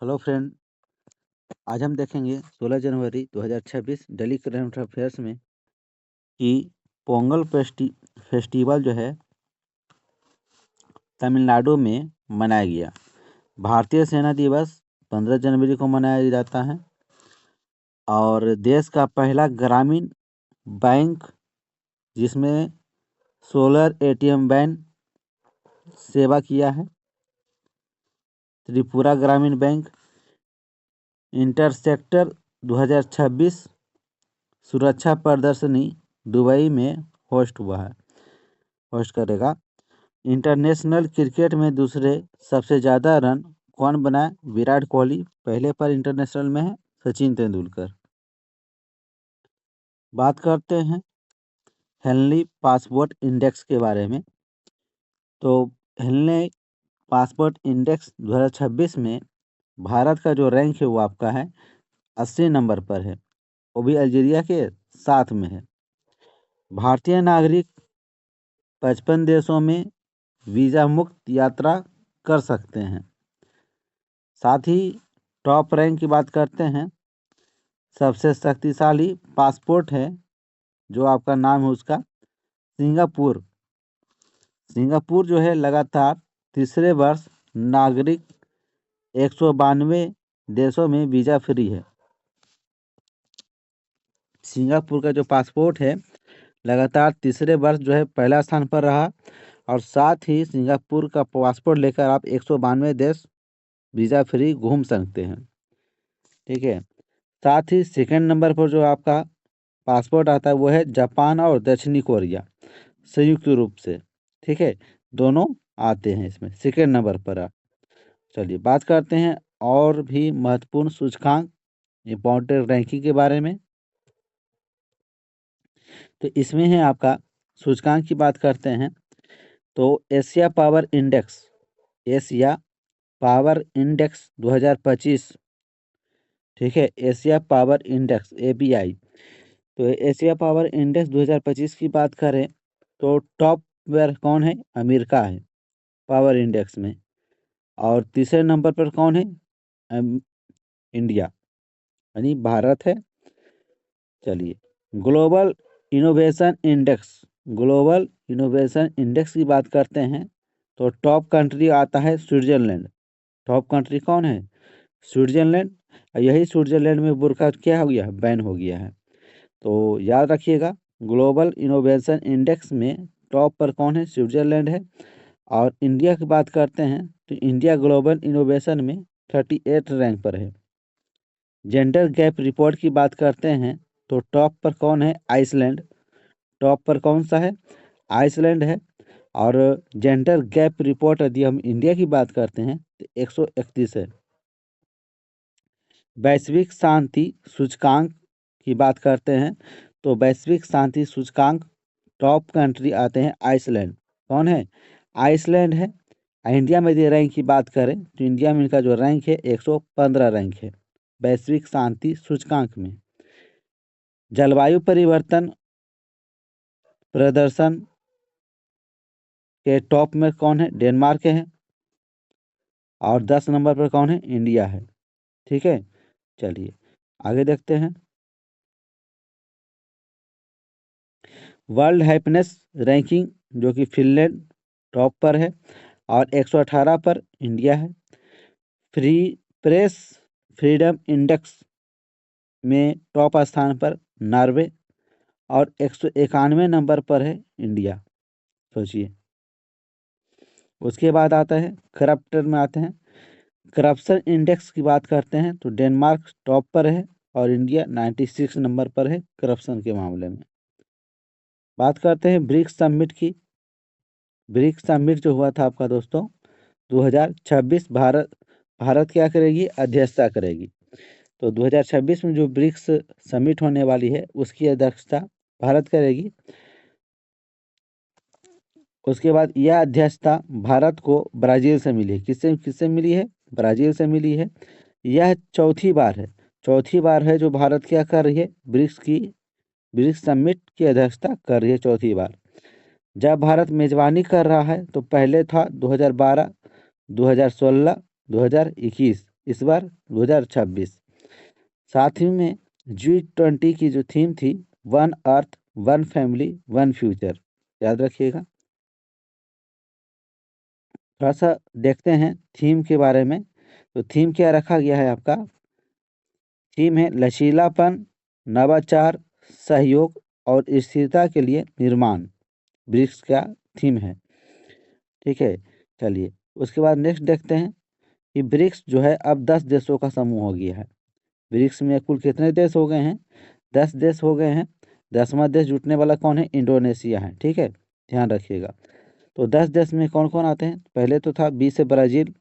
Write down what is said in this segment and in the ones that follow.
Hello friend, आज हम देखेंगे 16 जनवरी 2026 डेली करंट अफेयर्स में कि पोंगल फेस्टिवल जो है तमिलनाडु में मनाया गया। भारतीय सेना दिवस 15 जनवरी को मनाया जाता है और देश का पहला ग्रामीण बैंक जिसमें सोलर एटीएम वैन सेवा किया है, त्रिपुरा ग्रामीण बैंक। इंटरसेक्टर 2026 सुरक्षा प्रदर्शनी दुबई में होस्ट करेगा। इंटरनेशनल क्रिकेट में दूसरे सबसे ज़्यादा रन कौन बनाए? विराट कोहली पहले पर इंटरनेशनल में है, सचिन तेंदुलकर। बात करते हैं हेनली पासपोर्ट इंडेक्स के बारे में। तो हेनली पासपोर्ट इंडेक्स 2026 में भारत का जो रैंक है वो आपका है 80 नंबर पर है, वो भी अल्जीरिया के साथ में है। भारतीय नागरिक 55 देशों में वीज़ा मुक्त यात्रा कर सकते हैं। साथ ही टॉप रैंक की बात करते हैं, सबसे शक्तिशाली पासपोर्ट है जो आपका नाम है उसका सिंगापुर जो है लगातार तीसरे वर्ष नागरिक 192 देशों में वीज़ा फ्री है। सिंगापुर का जो पासपोर्ट है लगातार तीसरे वर्ष जो है पहला स्थान पर रहा और साथ ही सिंगापुर का पासपोर्ट लेकर आप 192 देश वीज़ा फ्री घूम सकते हैं। ठीक है, साथ ही सेकंड नंबर पर जो आपका पासपोर्ट आता है वो है जापान और दक्षिणी कोरिया संयुक्त रूप से। ठीक है, दोनों आते हैं इसमें सेकंड नंबर पर आप। चलिए बात करते हैं और भी महत्वपूर्ण सूचकांक इम्पोर्टेंट रैंकिंग के बारे में। तो इसमें है आपका सूचकांक की बात करते हैं तो एशिया पावर इंडेक्स 2025। ठीक है, एशिया पावर इंडेक्स API। तो एशिया पावर इंडेक्स 2025 की बात करें तो टॉप पर कौन है? अमेरिका है पावर इंडेक्स में। और तीसरे नंबर पर कौन है? इंडिया यानी भारत है। चलिए ग्लोबल इनोवेशन इंडेक्स की बात करते हैं तो टॉप कंट्री आता है स्विट्जरलैंड। टॉप कंट्री कौन है? स्विट्जरलैंड। यही स्विट्जरलैंड में बुर्का क्या हो गया? बैन हो गया है। तो याद रखिएगा ग्लोबल इनोवेशन इंडेक्स में टॉप पर कौन है? स्विट्जरलैंड है। और इंडिया की बात करते हैं तो इंडिया ग्लोबल इनोवेशन में 38 रैंक पर है। जेंडर गैप रिपोर्ट की बात करते हैं तो टॉप पर कौन है? आइसलैंड। टॉप पर कौन सा है? आइसलैंड है। और जेंडर गैप रिपोर्ट यदि हम इंडिया की बात करते हैं तो 131 है। वैश्विक शांति सूचकांक की बात करते हैं तो वैश्विक शांति सूचकांक टॉप कंट्री आते हैं आइसलैंड। कौन है? आइसलैंड है। इंडिया में यदि रैंक की बात करें तो इंडिया में इनका जो रैंक है 115 रैंक है वैश्विक शांति सूचकांक में। जलवायु परिवर्तन प्रदर्शन के टॉप में कौन है? डेनमार्क है। और 10 नंबर पर कौन है? इंडिया है। ठीक है, चलिए आगे देखते हैं। वर्ल्ड हैप्पीनेस रैंकिंग जो कि फिनलैंड टॉप पर है और 118 पर इंडिया है। प्रेस फ्रीडम इंडेक्स में टॉप स्थान पर नॉर्वे और 191 नंबर पर है इंडिया। सोचिए, उसके बाद आता है करप्टर में आते हैं। करप्शन इंडेक्स की बात करते हैं तो डेनमार्क टॉप पर है और इंडिया 96 नंबर पर है करप्शन के मामले में। बात करते हैं ब्रिक्स समिट की। ब्रिक्स समिट जो हुआ था आपका दोस्तों 2026, भारत क्या करेगी? अध्यक्षता करेगी। तो 2026 में जो ब्रिक्स समिट होने वाली है उसकी अध्यक्षता भारत करेगी। उसके बाद यह अध्यक्षता भारत को ब्राज़ील से मिली है। किससे मिली है? ब्राज़ील से मिली है। यह चौथी बार है जो भारत क्या कर रही है? ब्रिक्स समिट की अध्यक्षता कर रही है चौथी बार। जब भारत मेजबानी कर रहा है तो पहले था 2012, 2016, 2021 इस बार 2026। साथ ही में G20 की जो थीम थी, one earth one family one future, याद रखिएगा। थोड़ा सा देखते हैं थीम के बारे में। तो थीम क्या रखा गया है आपका? थीम है लचीलापन, नवाचार, सहयोग और स्थिरता के लिए निर्माण, ब्रिक्स का थीम है। ठीक है, चलिए उसके बाद नेक्स्ट देखते हैं कि ब्रिक्स जो है अब 10 देशों का समूह हो गया है। ब्रिक्स में कुल कितने देश हो गए हैं? 10 देश हो गए हैं। 10वां देश जुटने वाला कौन है? इंडोनेशिया है। ठीक है, ध्यान रखिएगा। तो 10 देश में कौन कौन आते हैं? पहले तो था बी से ब्राज़ील,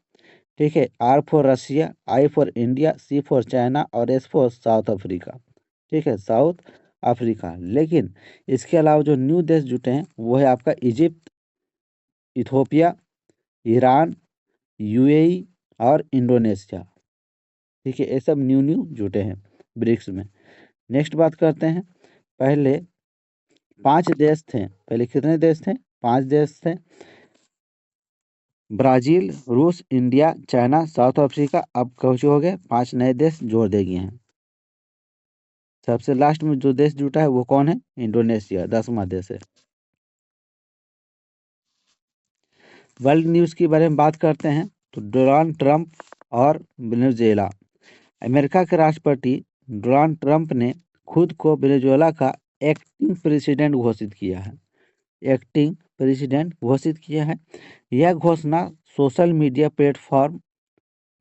ठीक है, R for Russia, I for India, C for China और एस फॉर साउथ अफ्रीका। ठीक है, साउथ अफ्रीका। लेकिन इसके अलावा जो न्यू देश जुटे हैं वो है आपका इजिप्ट, इथोपिया, ईरान, यूएई और इंडोनेशिया। ठीक है, ये सब न्यू न्यू जुटे हैं ब्रिक्स में। नेक्स्ट बात करते हैं, पहले 5 देश थे। पहले कितने देश थे? 5 देश थे, ब्राज़ील, रूस, इंडिया, चाइना, साउथ अफ्रीका। अब कुछ हो गए 5 नए देश जोड़ दिए गए हैं। सबसे लास्ट में जो देश जुटा है वो कौन है? इंडोनेशिया, 10वां देश है। वर्ल्ड न्यूज़ के बारे में बात करते हैं तो डोनाल्ड ट्रंप और वेनेजुएला। अमेरिका के राष्ट्रपति डोनाल्ड ट्रंप ने खुद को वेनेजुएला का एक्टिंग प्रेसिडेंट घोषित किया है। एक्टिंग प्रेसिडेंट घोषित किया है। यह घोषणा social media platform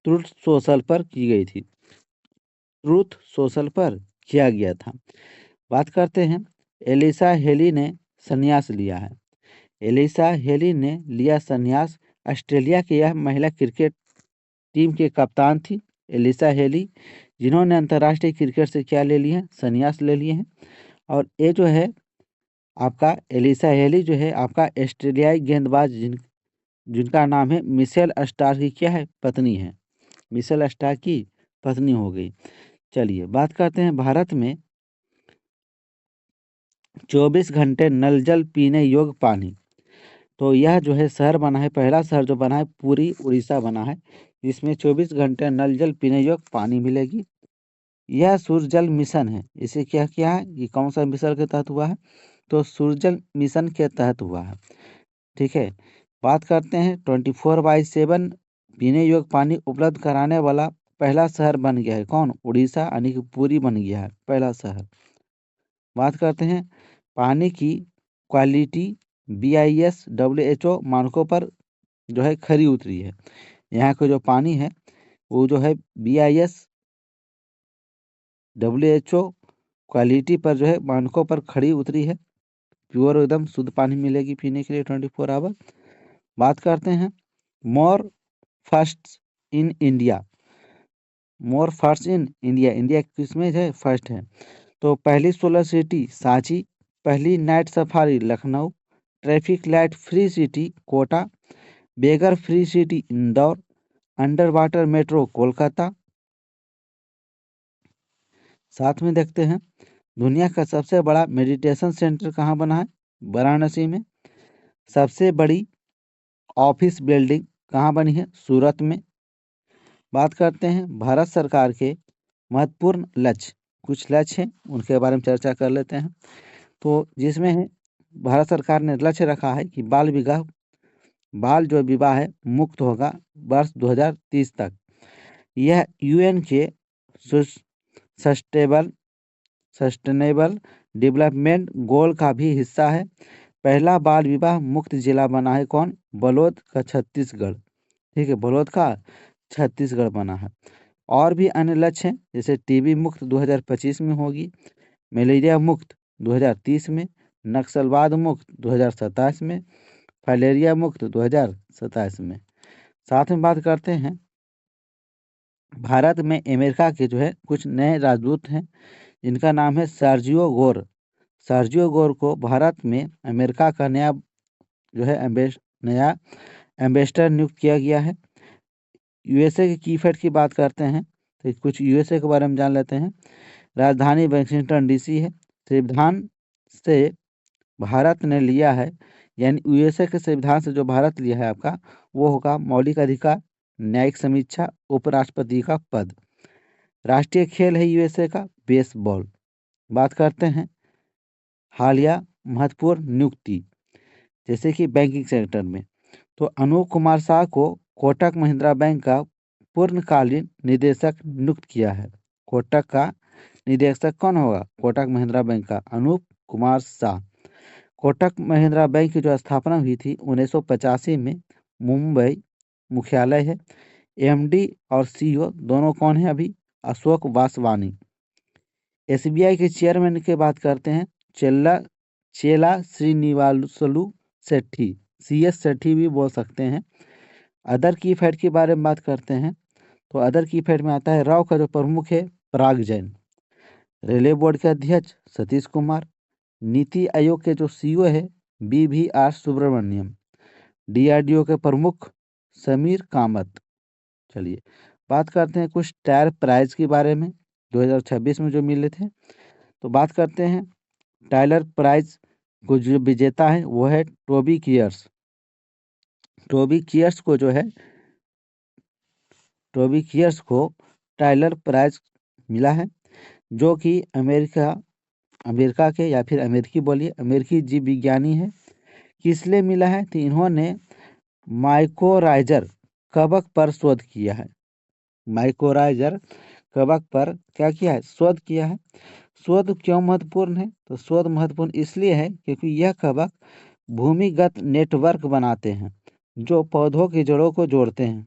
truth social पर की गई थी। ट्रूथ सोशल पर किया गया था। बात करते हैं, एलिसा हेली ने संन्यास लिया है। एलिसा हेली ने लिया संन्यास। ऑस्ट्रेलिया की यह महिला क्रिकेट टीम के कप्तान थी एलिसा हेली, जिन्होंने अंतर्राष्ट्रीय क्रिकेट से क्या ले लिए हैं? संन्यास ले लिए हैं। और ये जो है आपका एलिसा हेली जो है आपका ऑस्ट्रेलियाई गेंदबाज जिनका नाम है मिशेल स्टार्क की क्या है? पत्नी है। मिशेल स्टार्क की पत्नी हो गई। चलिए बात करते हैं, भारत में 24 घंटे नल जल पीने योग्य पानी। तो यह जो है शहर बना है, पहला शहर जो बना है पूरी उड़ीसा बना है, जिसमें 24 घंटे नल जल पीने योग्य पानी मिलेगी। यह सूर्य जल मिशन है। इसे क्या किया है? ये कौन सा मिशन के तहत हुआ है? तो सूर्य जल मिशन के तहत हुआ है। ठीक है, बात करते हैं 24/7 पीने योग्य पानी उपलब्ध कराने वाला पहला शहर बन गया है कौन? उड़ीसा, यानी कि पूरी बन गया है पहला शहर। बात करते हैं, पानी की क्वालिटी BIS WHO मानकों पर जो है खरी उतरी है। यहाँ का जो पानी है वो जो है BIS WHO क्वालिटी पर जो है मानकों पर खड़ी उतरी है। प्योर एकदम शुद्ध पानी मिलेगी पीने के लिए 24 आवर। बात करते हैं more first in India. More first in India, India किसमें है? फर्स्ट है। तो पहली सोलर सिटी सांची, पहली night safari Lucknow, traffic light free city Kota, beggar free city Indore, under water metro Kolkata. साथ में देखते हैं दुनिया का सबसे बड़ा मेडिटेशन सेंटर कहाँ बना है? वाराणसी में। सबसे बड़ी ऑफिस बिल्डिंग कहाँ बनी है? सूरत में। बात करते हैं भारत सरकार के महत्वपूर्ण लक्ष्य, कुछ लक्ष्य हैं उनके बारे में चर्चा कर लेते हैं। तो जिसमें है भारत सरकार ने लक्ष्य रखा है कि बाल जो विवाह है मुक्त होगा वर्ष 2030 तक। यह UN के सस्टेनेबल डेवलपमेंट गोल का भी हिस्सा है। पहला बाल विवाह मुक्त जिला बना है कौन? बलौद का छत्तीसगढ़। ठीक है, बलौद का छत्तीसगढ़ बना है। और भी अन्य लक्ष्य हैं, जैसे TB मुक्त 2025 में होगी, मलेरिया मुक्त 2030 में, नक्सलवाद मुक्त 2027 में, फाइलेरिया मुक्त 2027 में। साथ में बात करते हैं, भारत में अमेरिका के जो है कुछ नए राजदूत हैं, जिनका नाम है सर्जियो गोर। सर्जियो गोर को भारत में अमेरिका का नया जो है नया एम्बेसडर नियुक्त किया गया है। USA के की फेट की बात करते हैं तो कुछ USA के बारे में जान लेते हैं। राजधानी वाशिंगटन DC है। संविधान से भारत ने लिया है, यानी USA के संविधान से जो भारत लिया है आपका, वो होगा मौलिक अधिकार न्यायिक समीक्षा, उपराष्ट्रपति का पद। राष्ट्रीय खेल है यूएसए का बेसबॉल। बात करते हैं हालिया महत्वपूर्ण नियुक्ति, जैसे कि बैंकिंग सेक्टर में, तो अनूप कुमार शाह को कोटक महिंद्रा बैंक का पूर्णकालीन निदेशक नियुक्त किया है। कोटक का निदेशक कौन होगा? कोटक महिंद्रा बैंक का अनूप कुमार शाह। कोटक महिंद्रा बैंक की जो स्थापना हुई थी 1985 में, मुंबई मुख्यालय है। एमडी और सीईओ दोनों कौन है अभी? अशोक वासवानी। एसबीआई के चेयरमैन की बात करते हैं, चेला श्रीनिवासलू सेठी, सीएस सेठी भी बोल सकते हैं। अदर की फैट के बारे में बात करते हैं, तो अदर की फैट में आता है राव का जो प्रमुख है पराग जैन। रेलवे बोर्ड के अध्यक्ष सतीश कुमार। नीति आयोग के जो सीईओ है BVR सुब्रमण्यम। डीआरडीओ के प्रमुख समीर कामत। चलिए बात करते हैं कुछ टायर प्राइज के बारे में 2026 में जो मिले थे। तो बात करते हैं टायलर प्राइज को जो विजेता है वो है टोबी कियर्स। टोबी कियर्स को टायलर प्राइज मिला है, जो कि अमेरिका के या फिर अमेरिकी जीव विज्ञानी है। किस लिए मिला है? तो इन्होंने माइकोराइजर कवक पर शोध किया है। माइकोराइजर कवक पर क्या किया है? शोध किया है। शोध क्यों महत्वपूर्ण है? तो शोध महत्वपूर्ण इसलिए है क्योंकि यह कवक भूमिगत नेटवर्क बनाते हैं जो पौधों की जड़ों को जोड़ते हैं।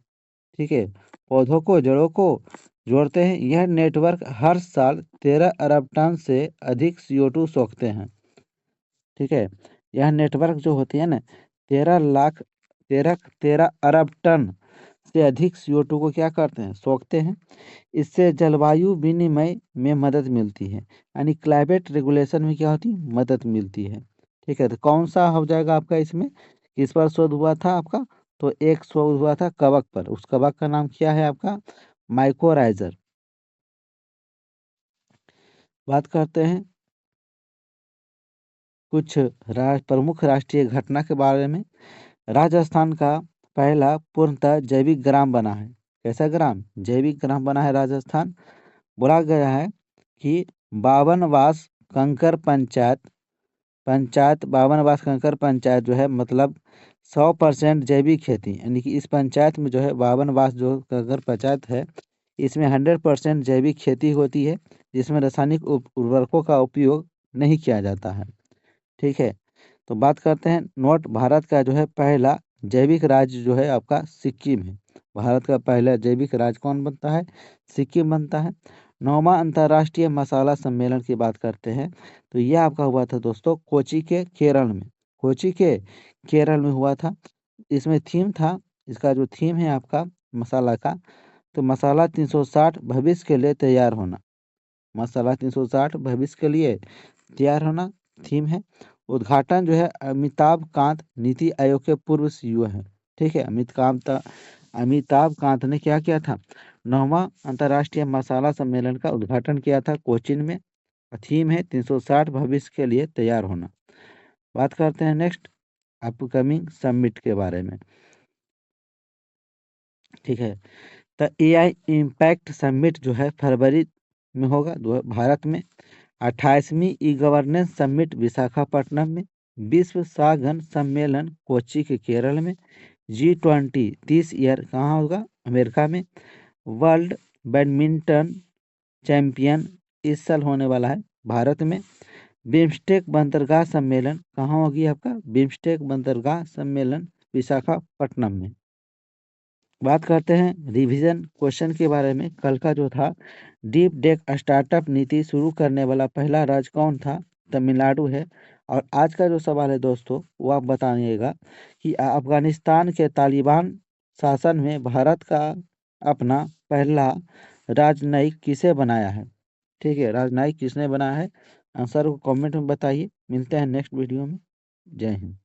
ठीक है, पौधों को जड़ों को जोड़ते हैं। यह नेटवर्क हर साल 13 अरब टन से अधिक CO2 सोखते हैं। ठीक है, यह नेटवर्क जो होती है ना 13 अरब टन से अधिक CO2 को क्या करते हैं? सोखते हैं। इससे जलवायु विनिमय में मदद मिलती है, यानी क्लाइमेट रेगुलेशन में क्या होती है? मदद मिलती है। ठीक है, तो कौन सा हो जाएगा आपका इसमें? किस पर शोध हुआ था आपका? तो एक शोध हुआ था कवक पर। उस कवक का नाम क्या है आपका? माइकोराइजर। बात करते हैं कुछ प्रमुख राष्ट्रीय घटना के बारे में। राजस्थान का पहला पूर्णतः जैविक ग्राम बना है। कैसा ग्राम? जैविक ग्राम बना है राजस्थान। बोला गया है कि बावनवास कंकर पंचायत बावनवास कंकर पंचायत जो है, मतलब 100% जैविक खेती, यानी कि इस पंचायत में जो है बावनवास जो कंकर पंचायत है, इसमें 100% जैविक खेती होती है, जिसमें रासायनिक उर्वरकों का उपयोग नहीं किया जाता है। ठीक है, तो बात करते हैं नोट। भारत का जो है पहला जैविक राज्य जो है आपका सिक्किम है। भारत का पहला जैविक राज्य कौन बनता है? सिक्किम बनता है। 9वां अंतर्राष्ट्रीय मसाला सम्मेलन की बात करते हैं, तो यह आपका हुआ था दोस्तों कोची के केरल में। कोची के केरल में हुआ था। इसमें थीम था, इसका जो थीम है आपका मसाला का, तो मसाला 360 भविष्य के लिए तैयार होना। मसाला 360 भविष्य के लिए तैयार होना थीम है। उद्घाटन जो है अमिताभ कांत, नीति आयोग के पूर्व सीईओ है। ठीक है, अमिताभ कांत ने क्या किया था? 9वां अंतर्राष्ट्रीय मसाला सम्मेलन का उद्घाटन किया था कोचीन में। थीम है 360 भविष्य के लिए तैयार होना। बात करते हैं नेक्स्ट अपकमिंग समिट के बारे में। ठीक है, तो AI इम्पैक्ट समिट जो है फरवरी में होगा भारत में। 28वीं ई-गवर्नेंस समिट विशाखापट्टनम में। विश्व सागन सम्मेलन कोच्चि के केरल में। G20 30 ईयर कहाँ होगा? अमेरिका में। वर्ल्ड बैडमिंटन चैंपियन इस साल होने वाला है भारत में। बिम्स्टेक बंदरगाह सम्मेलन कहाँ होगी आपका? बिम्स्टेक बंदरगाह सम्मेलन विशाखापट्टनम में। बात करते हैं रिवीजन क्वेश्चन के बारे में। कल का जो था डीप टेक स्टार्टअप नीति शुरू करने वाला पहला राज्य कौन था? तमिलनाडु है। और आज का जो सवाल है दोस्तों वो आप बताइएगा कि अफगानिस्तान के तालिबान शासन में भारत का अपना पहला राजनयिक किसे बनाया है? ठीक है, राजनयिक किसने बनाया है? आंसर को कमेंट में बताइए। मिलते हैं नेक्स्ट वीडियो में। जय हिंद।